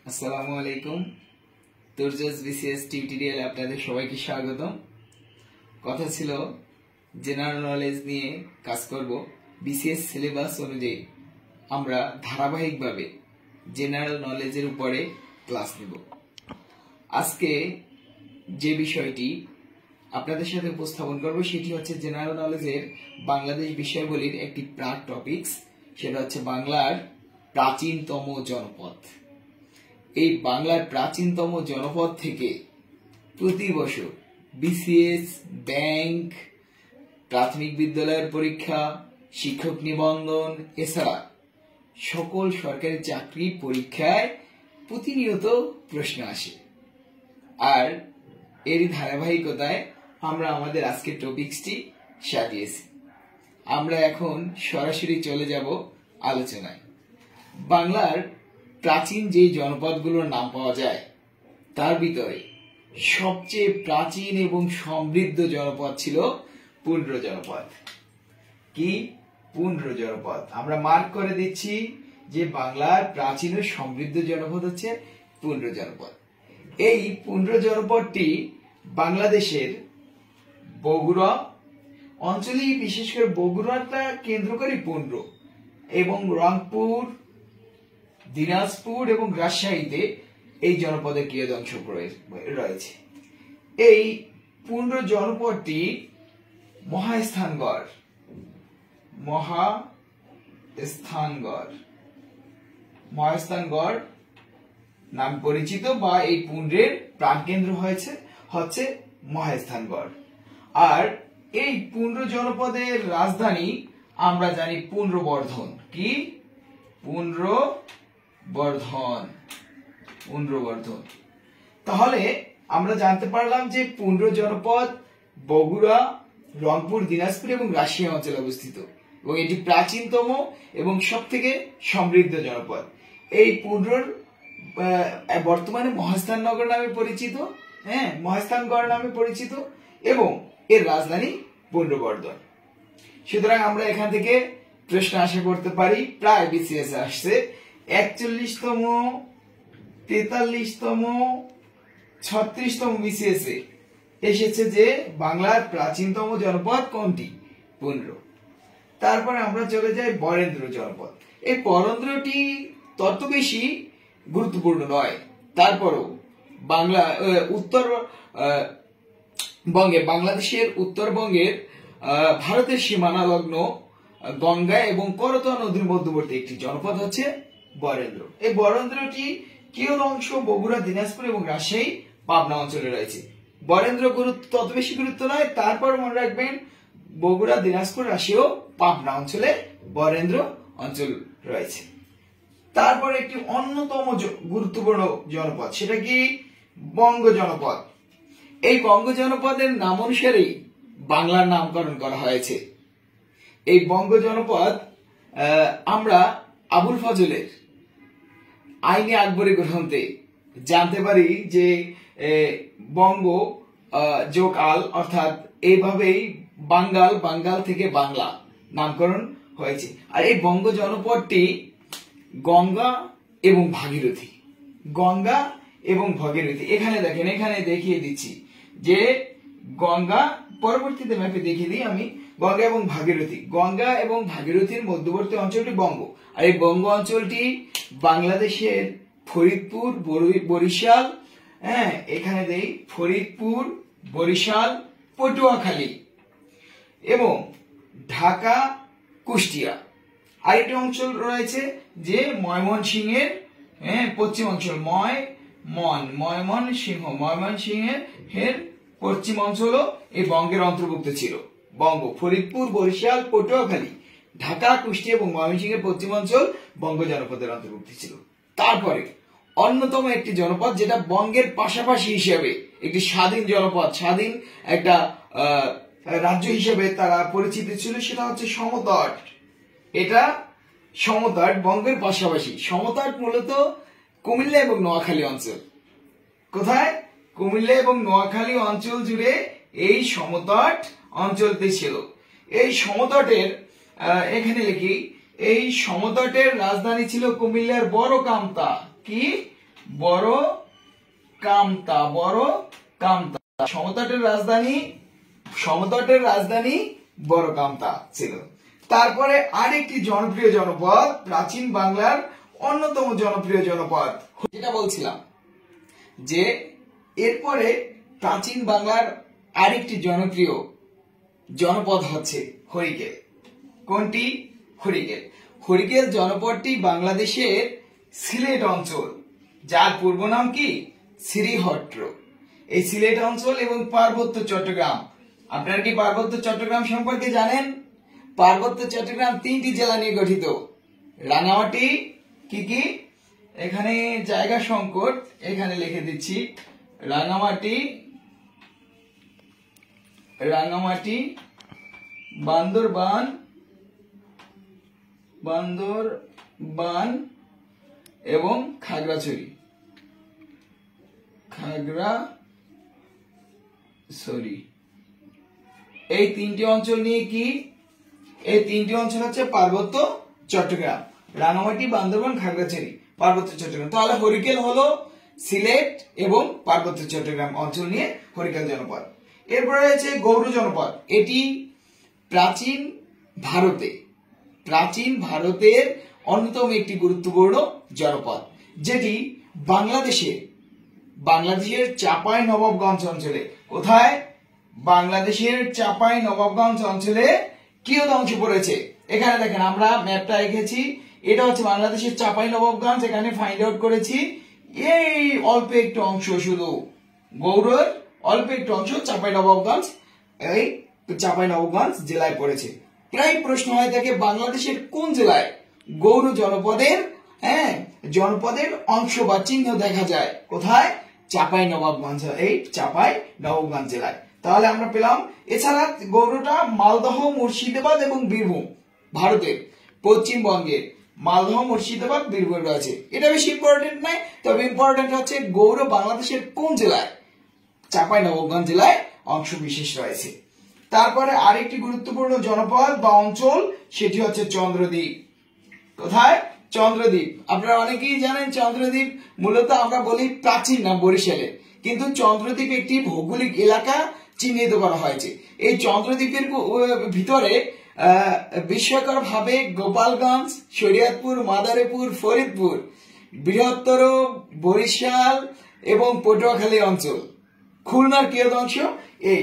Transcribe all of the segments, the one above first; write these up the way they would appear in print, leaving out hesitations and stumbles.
আসসালামু আলাইকুম। তুর্জস বিসিএস টিউটোরিয়ালে আপনাদের সবাইকে স্বাগতম। কথা ছিল জেনারেল নলেজ নিয়ে কাজ করব। বিসিএস সিলেবাস অনুযায়ী আমরা ধারাবাহিকভাবে জেনারেল নলেজের উপরে ক্লাস নেব। আজকে যে বিষয়টি আপনাদের সাথে উপস্থাপন করব সেটি হচ্ছে জেনারেল নলেজের বাংলাদেশ বিষয়াবলীর একটি প্রাক টপিকস, সেটা হচ্ছে বাংলার প্রাচীনতম জনপদ। এই বাংলার প্রাচীনতম জনপদ থেকে প্রতি বছর বিসিএস, ব্যাংক, প্রাথমিক বিদ্যালয়ের পরীক্ষা, শিক্ষক নিবন্ধন এছাড়া সকল সরকারি চাকরি পরীক্ষায় প্রতিনিয়ত প্রশ্ন আসে। আর এরই ধারাবাহিকতায় আমরা আমাদের আজকের টপিকসটি সাজিয়েছি। আমরা এখন সরাসরি চলে যাব আলোচনায়। বাংলার প্রাচীন যে জনপদগুলোর নাম পাওয়া যায় তার ভিতরে সবচেয়ে প্রাচীন এবং সমৃদ্ধ জনপদ ছিল পুন্ড্র জনপদ। কি? পুন্ড্র জনপদ। আমরা মার্ক করে দিচ্ছি যে বাংলার প্রাচীন ও সমৃদ্ধ জনপদ হচ্ছে পুন্ড্র জনপদ। এই পুন্ড্র জনপদটি বাংলাদেশের বগুড়া অঞ্চলে, বিশেষ করে বগুড়াটা কেন্দ্র করে পুন্ড্র, এবং রংপুর, দিনাজপুর এবং রাজশাহীতে এই জনপদের কিয়দংশ রয়েছে। এই পুন্ড্র জনপদটি মহাস্থানগড় নাম পরিচিত, বা এই পুন্ড্রের প্রাণকেন্দ্র হচ্ছে মহাস্থানগড়। আর এই পুন্ড্র জনপদের রাজধানী আমরা জানি পুন্ড্রবর্ধন। কি? পুন্ড্রবর্ধন। তাহলে আমরা জানতে পারলাম যে পুন্ড্র জনপদ বগুড়া, রংপুর, দিনাজপুর এবং রাজশাহী অঞ্চলে অবস্থিত এবং এটি প্রাচীনতম এবং সবথেকে সমৃদ্ধ জনপদ। এই পুন্ড্রর বর্তমানে মহাস্থানগড় নামে পরিচিত, মহাস্থানগড় নামে পরিচিত, এবং এর রাজধানী পুন্ড্রবর্ধন। সুতরাং আমরা এখান থেকে প্রশ্ন আশা করতে পারি, প্রায় বিসিএস আসছে 41তম, 43তম, 36তম বিসিএস এসেছে যে বাংলার প্রাচীনতম জনপদ কোনটি? পুন্ড্র। তারপরে আমরা চলে যাই বরেন্দ্র জনপদ। এই বরেন্দ্রটি তত বেশি গুরুত্বপূর্ণ নয়, তারপরও বাংলাদেশের উত্তরবঙ্গের ভারতের সীমানা লগ্ন গঙ্গা এবং করতোয়া নদীর মধ্যবর্তী একটি জনপদ হচ্ছে বরেন্দ্র। এই বরেন্দ্রটি কিয়দ অংশ বগুড়া, দিনাজপুর এবং রাজশাহী, পাবনা অঞ্চলে রয়েছে। বরেন্দ্র তত বেশি গুরুত্ব নয়, তারপর মনে রাখবেন বগুড়া, দিনাজপুর, রাজশাহী ও পাবনা অঞ্চলে বরেন্দ্র অঞ্চল রয়েছে। তারপর একটি অন্যতম গুরুত্বপূর্ণ জনপদ, সেটা কি? বঙ্গ জনপদ। এই বঙ্গ জনপদের নাম অনুসারেই বাংলার নামকরণ করা হয়েছে। এই বঙ্গ জনপদ আমরা আবুল ফজলের আইনে আকবরী গ্রন্থে জানতে পারি যে বঙ্গ যোগ আল, অর্থাৎ এইভাবেই বাঙ্গাল থেকে বাংলা নামকরণ হয়েছে। আর এই বঙ্গ জনপদটি গঙ্গা এবং ভাগীরথী, এখানে দেখেন, এখানে দেখিয়ে দিচ্ছি যে গঙ্গা, পরবর্তীতে ম্যাপে দেখিয়ে দিই আমি, গঙ্গা এবং ভাগীরথীর মধ্যবর্তী অঞ্চলটি বঙ্গ। আর এই বঙ্গ অঞ্চলটি বাংলাদেশের ফরিদপুর, বরিশাল, এখানে দেই ফরিদপুর, বরিশাল, পটুয়াখালী এবং ঢাকা, কুষ্টিয়া। আরেকটি অঞ্চল রয়েছে যে ময়মনসিংহের পশ্চিম অঞ্চল, ময়মনসিংহের পশ্চিম অঞ্চলও এই বঙ্গের অন্তর্ভুক্ত ছিল। বঙ্গ, ফরিদপুর, বরিশাল, পটুয়াখালী, ঢাকা, কুষ্টিয়া এবং ময়মনসিংহের পশ্চিম অঞ্চল বঙ্গ জনপদের অন্তর্ভুক্ত ছিল। তারপরে অন্যতম একটি জনপদ যেটা বঙ্গের পাশাপাশি হিসেবে একটি স্বাধীন জনপদ, স্বাধীন একটা রাজ্য হিসেবে তারা পরিচিত ছিল, সেটা হচ্ছে সমতট। এটা সমতট বঙ্গের পাশাপাশি। সমতট মূলত কুমিল্লা এবং নোয়াখালী অঞ্চল। কোথায়? কুমিল্লা এবং নোয়াখালী অঞ্চল জুড়ে এই সমতট অঞ্চলটি ছিল। এই সমতটের এখানে লিখি, এই সমতটের রাজধানী ছিল কুমিল্লার বড়কামতা। কি? বড় কামতা, বড় কামতা। সমতটের রাজধানী বড় কামতা ছিল। তারপরে আরেকটি জনপ্রিয় জনপদ, প্রাচীন বাংলার অন্যতম জনপ্রিয় জনপদ, যেটা বলছিলাম যে এরপরে প্রাচীন বাংলার আরেকটি জনপ্রিয় জনপদ হচ্ছে হরিকেল। কোনটি? হরিকেল। হরিকেল জনপদটি বাংলাদেশের সিলেট অঞ্চল, যার পূর্ব নাম কি? শ্রীহট্ট। এই সিলেট অঞ্চল এবং পার্বত্য চট্টগ্রাম। আপনারা কি পার্বত্য চট্টগ্রাম সম্পর্কে জানেন? পার্বত্য চট্টগ্রাম 3টি জেলা নিয়ে গঠিত। রাঙামাটি, কি কি? এখানে জায়গা সংকট, এখানে লিখে দিচ্ছি রাঙামাটি, বান্দরবান এবং খাগড়াছড়ি। এই 3টি অঞ্চল নিয়ে কি? এই 3টি অঞ্চল হচ্ছে পার্বত্য চট্টগ্রাম। রাঙামাটি, বান্দরবান, খাগড়াছড়ি, পার্বত্য চট্টগ্রাম। তাহলে হরিকেল হলো সিলেট এবং পার্বত্য চট্টগ্রাম অঞ্চল নিয়ে হরিকেল জনপদ। এরপরে রয়েছে গৌড় জনপদ। এটি প্রাচীন ভারতের অন্যতম একটি গুরুত্বপূর্ণ জনপদ, যেটি বাংলাদেশের চাঁপাইনবাবগঞ্জ অঞ্চলে। কোথায়? বাংলাদেশের চাঁপাইনবাবগঞ্জ অঞ্চলে কিয়দংশ পড়েছে। এখানে দেখেন আমরা ম্যাপটা এঁকেছি, এটা হচ্ছে বাংলাদেশের চাঁপাইনবাবগঞ্জ। এখানে ফাইন্ড আউট করেছি এই অল্প একটু অংশ, শুধু গৌড়ের অল্প একটু অংশ চাঁপাইনবাবগঞ্জ, এই চাঁপাইনবাবগঞ্জ জেলায় পড়েছে। প্রায় প্রশ্ন হয়ে থাকে বাংলাদেশের কোন জেলায় গৌড় জনপদের অংশ বা চিহ্ন দেখা যায়? কোথায়? চাঁপাইনবাবগঞ্জ, এই চাঁপাইনবাবগঞ্জ জেলায়। তাহলে আমরা পেলাম। এছাড়া গৌড়টা মালদহ, মুর্শিদাবাদ এবং বীরভূম, ভারতের পশ্চিমবঙ্গে মালদহ, মুর্শিদাবাদ, বীরভূম রয়েছে। এটা বেশি ইম্পর্টেন্ট নয়, তবে ইম্পর্টেন্ট হচ্ছে গৌড় বাংলাদেশের কোন জেলায়? চাঁপাইনবাবগঞ্জ জেলায় অংশ বিশেষ রয়েছে। তারপরে আরেকটি গুরুত্বপূর্ণ জনপদ বা অঞ্চল, সেটি হচ্ছে চন্দ্রদ্বীপ। কোথায়? চন্দ্রদ্বীপ। আপনারা অনেকেই জানেন চন্দ্রদ্বীপ মূলত আমরা বলি প্রাচীন নাম বরিশালে, কিন্তু চন্দ্রদ্বীপ একটি ভৌগোলিক এলাকা চিহ্নিত করা হয়েছে। এই চন্দ্রদ্বীপের ভিতরে বিস্ময়কর ভাবে গোপালগঞ্জ, শরীয়তপুর, মাদারীপুর, ফরিদপুর, বৃহত্তর বরিশাল এবং পটুয়াখালী অঞ্চল, খুলনার কিয়দংশ, এই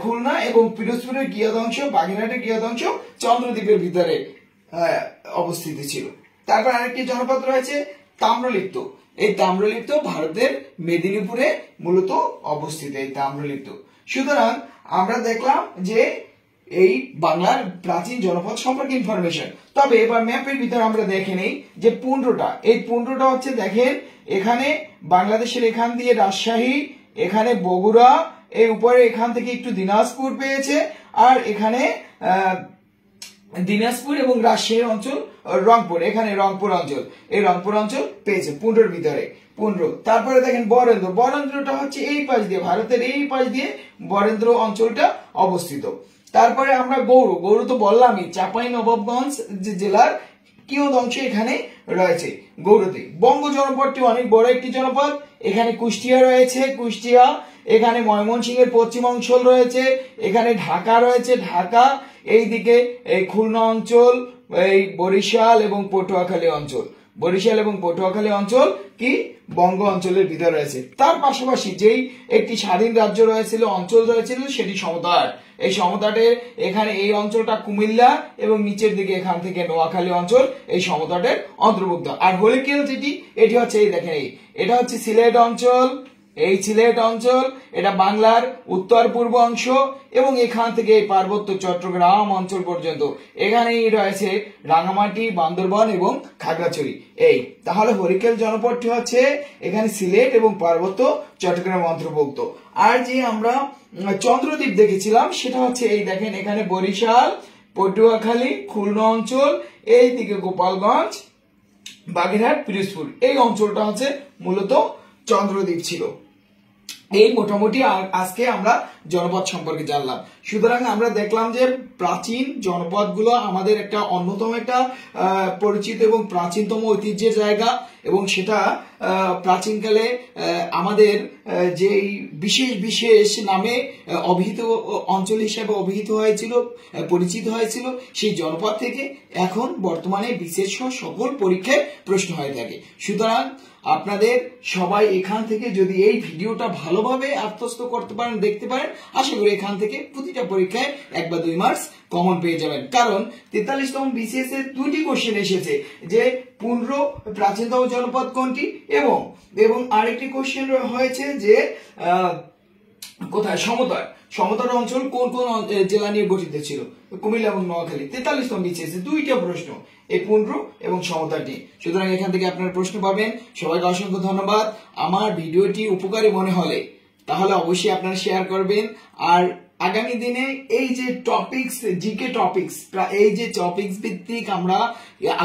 খুলনা এবং পিরোজপুরের কিয়দংশ, বাগেরহাটের কিয়দংশ চন্দ্রদ্বীপের ভিতরে অবস্থিত ছিল। তারপর আরেকটি জনপদ রয়েছে তাম্রলিপ্ত। এই তাম্রলিপ্ত ভারতের মেদিনীপুরে মূলত অবস্থিত এই তাম্রলিপ্ত। সুতরাং আমরা দেখলাম যে এই বাংলার প্রাচীন জনপদ সম্পর্কে ইনফরমেশন। তবে এবার ম্যাপের ভিতরে আমরা দেখে নেই যে পুন্ড্রটা, এই পুন্ড্রটা হচ্ছে দেখেন এখানে বাংলাদেশের এখান দিয়ে রাজশাহী, এখানে বগুড়া, এই উপরে এখান থেকে একটু দিনাজপুর পেয়েছে, আর এখানে দিনাজপুর এবং রাজশাহী অঞ্চল, রংপুর, এখানে রংপুর অঞ্চল, এই রংপুর অঞ্চল পেয়েছে পুন্ড্রর ভিতরে, পুন্ড্র। তারপরে দেখেন বরেন্দ্র, বরেন্দ্রটা হচ্ছে এই পাশ দিয়ে, ভারতের এই পাশ দিয়ে বরেন্দ্র অঞ্চলটা অবস্থিত। তারপরে আমরা গৌড় তো বললামই, চাঁপাইনবাবগঞ্জ জেলার কিয়দংশ এখানে রয়েছে গৌড়তে। বঙ্গ জনপদটি অনেক বড় একটি জনপদ। এখানে কুষ্টিয়া রয়েছে, কুষ্টিয়া, এখানে ময়মনসিংহের পশ্চিম অঞ্চল রয়েছে, এখানে ঢাকা রয়েছে, ঢাকা, এইদিকে এই খুলনা অঞ্চল, এই বরিশাল এবং পটুয়াখালী অঞ্চল, বরিশাল এবং পটুয়াখালী অঞ্চল কি বঙ্গ অঞ্চলের ভিতরে রয়েছে। তার পাশাপাশি যেই একটি স্বাধীন রাজ্য রয়েছিল, অঞ্চল রয়েছিল, সেটি সমতট। এই সমতটে এখানে এই অঞ্চলটা কুমিল্লা এবং নিচের দিকে এখান থেকে নোয়াখালী অঞ্চল এই সমতটের অন্তর্ভুক্ত। আর হরিকেল যেটি, এটি হচ্ছে এই দেখেন, এটা হচ্ছে সিলেট অঞ্চল, এই সিলেট অঞ্চল, এটা বাংলার উত্তর পূর্ব অংশ এবং এখান থেকে এই পার্বত্য চট্টগ্রাম অঞ্চল পর্যন্ত এখানেই রয়েছে রাঙামাটি, বান্দরবান এবং খাগড়াছড়ি। এই তাহলে হরিকেল জনপদটি হচ্ছে এখানে সিলেট এবং পার্বত্য চট্টগ্রাম অন্তর্ভুক্ত। আর যে আমরা চন্দ্রদ্বীপ দেখেছিলাম সেটা হচ্ছে এই দেখেন, এখানে বরিশাল, পটুয়াখালী, খুলনা অঞ্চল, এই দিকে গোপালগঞ্জ, বাগেরহাট, পিরোজপুর, এই অঞ্চলটা হচ্ছে মূলত চন্দ্রদ্বীপ ছিল। এই মোটামুটি আজকে আমরা জনপদ সম্পর্কে জানলাম। সুতরাং আমরা দেখলাম যে প্রাচীন জনপদগুলো আমাদের একটা অন্যতম একটা পরিচিত এবং প্রাচীনতম ঐতিহ্যের জায়গা, এবং সেটা প্রাচীনকালে আমাদের যেই বিশেষ বিশেষ নামে অভিহিত অঞ্চল হিসেবে অভিহিত হয়েছিল, পরিচিত হয়েছিল, সেই জনপদ থেকে এখন বর্তমানে বিশেষ সকল পরীক্ষায় প্রশ্ন হয়ে থাকে। সুতরাং আপনাদের সবাই এখান থেকে যদি এই ভিডিওটা ভালোভাবে আত্মস্থ করতে পারেন, দেখতে পারেন, আশা করি এখান থেকে প্রতিটা পরীক্ষায় 1 বা 2 মার্কস কমন পেয়ে যাবেন। কারণ 43তম বিসিএস এর 2টি কোশ্চেন এসেছে যে পুন্ড্র প্রাচীনতম জনপদ কোনটি, এবং আরেকটি কোশ্চেন হয়েছে যে কোথায় সমতট অঞ্চল কোন কোন জেলা নিয়ে গঠিত ছিল, কুমিল্লা এবং নোয়াখালী। 43তম বিসিএস এর 2টা প্রশ্ন এই পুন্ড্র এবং সমতট নিয়ে। সুতরাং এখান থেকে আপনারা প্রশ্ন পাবেন। সবাইকে অসংখ্য ধন্যবাদ। আমার ভিডিওটি উপকারী মনে হলে তাহলে অবশ্যই আপনারা শেয়ার করবেন। আর আগামী দিনে এই যে টপিকস, জিকে টপিকস, এই যে টপিকস ভিত্তিক আমরা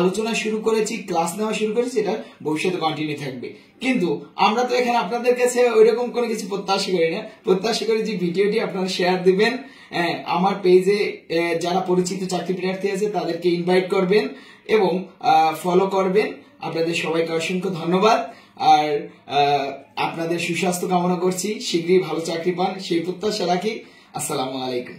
আলোচনা শুরু করেছি, ক্লাস নেওয়া শুরু করেছি, এটা ভবিষ্যতে কন্টিনিউ থাকবে। কিন্তু আমরা তো এখানে আপনাদের কাছে ওইরকম কোনো কিছু প্রত্যাশা করি না। প্রত্যাশা করি যে ভিডিওটি আপনারা শেয়ার দিবেন, আমার পেজে যারা পরিচিত চাকরি প্রার্থী আছে তাদেরকে ইনভাইট করবেন এবং ফলো করবেন। আপনাদের সবাইকে অসংখ্য ধন্যবাদ। আর আপনাদের সুস্বাস্থ্য কামনা করছি, শীঘ্রই ভালো চাকরি পান সেই প্রত্যাশা রাখি। আসসালামু আলাইকুম।